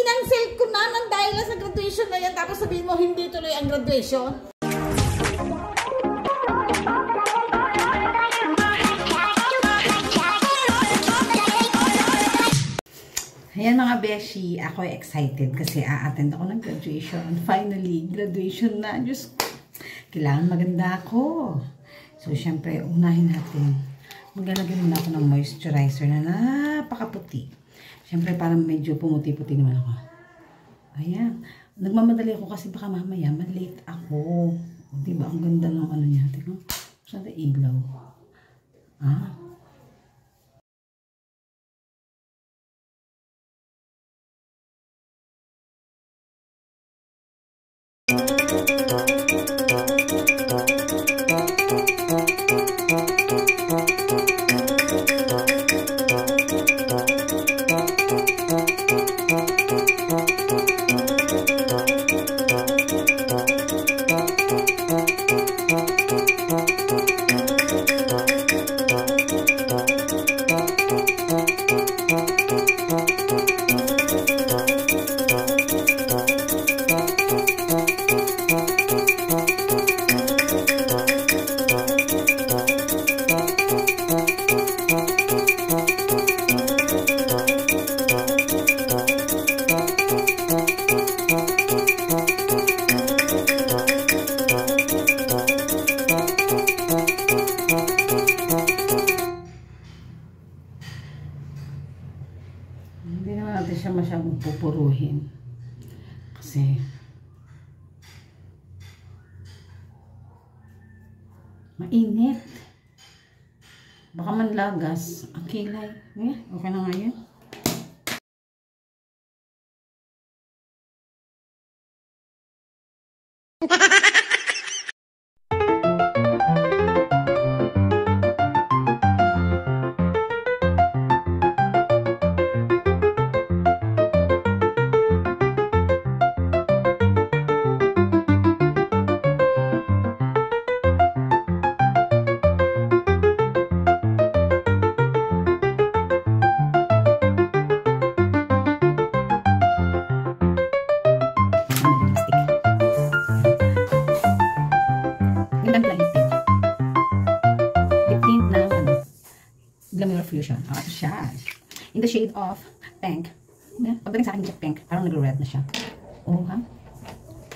Kinancel ko na nang dahil sa graduation na yan. Tapos sabihin mo, hindi tuloy ang graduation. Ayan mga beshi, ako ay excited kasi a-attend ako ng graduation. Finally, graduation na. Diyos ko, kailangan maganda ako. So, syempre, unahin natin. Maglalagay muna ako ng moisturizer na napakaputi. Syempre, parang medyo pumuti-puti naman ako. Ayan. Nagmamadali ako kasi baka mamaya malate ako. Diba? Ang ganda ng ano niya. Tingnan. Saan na ilaw? Ah? Hindi naman natin siya masyadong pupuruhin. Kasi mainit. Baka manlagas ang kilay. Okay na nga yun. Glamour Fusion. Oh, siya. In the shade of pink. Pagdating sa akin, pink. Parang nag-red na siya. Oh, ha?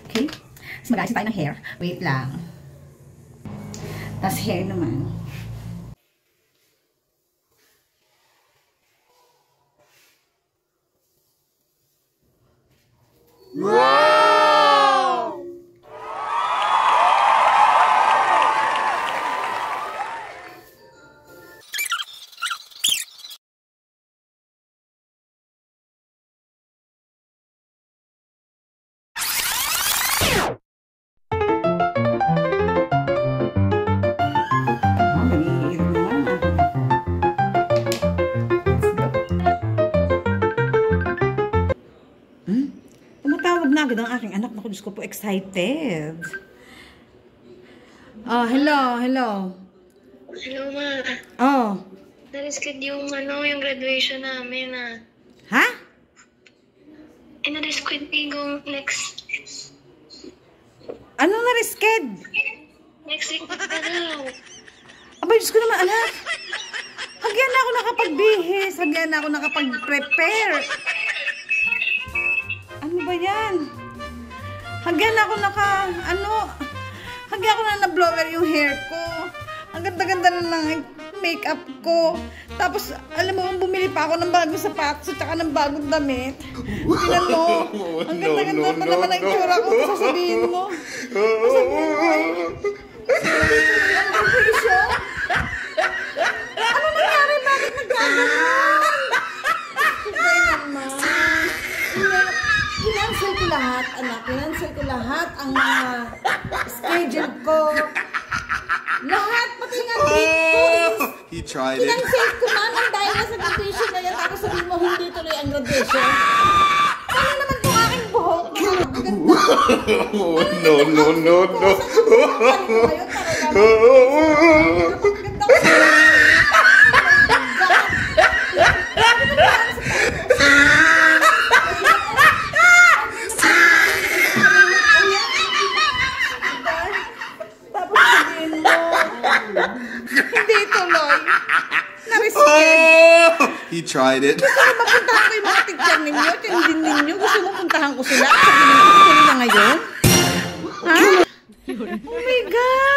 Okay. Tapos mag-ayos tayo ng hair. Wait lang. Tapos hair naman. Wow! Agad ang aking anak. Naku, Diyos ko po, excited. Oh, hello, hello. Hello, ma. Oh. Na-reschedule yung graduation namin, Ha? Na-reschedule yung next... Anong na-reschedule? Next week na daw. Aba, Diyos ko naman, anak. Hagyan na ako nakapag-bihis. Hagyan na ako nakapag-prepare. Ano ba yan? Hagyan na ako hagyan ko na na-blower yung hair ko. Ang ganda-ganda na ng makeup ko. Tapos, alam mo, bumili pa ako ng bagong sapatos at saka ng bagong damit. Tingnan mo. Ang ganda-ganda pa naman ang itsura ko. Sasabihin mo. Ang graduation? Ano nangyari? Bakit nagkaganon? Sabay naman. Kinancel ko lahat, anak. Kinancel ko lahat ang mga schedule ko. Lahat, pati nga dito. He tried it. Kinancel ko na nang dahil sa graduation na yan. Tapos sabihin mo, hindi tuloy ang graduation. Ano naman itong aking buhok? No, no, no, no. Hindi tuloy. Narisked. Oh! He tried it. Gusto mo mapuntahan ko yung mga teacher ninyo? Tindin ninyo? Gusto mo puntahan ko sila? Sabihin ko sila na ngayon? Ha? Oh my God!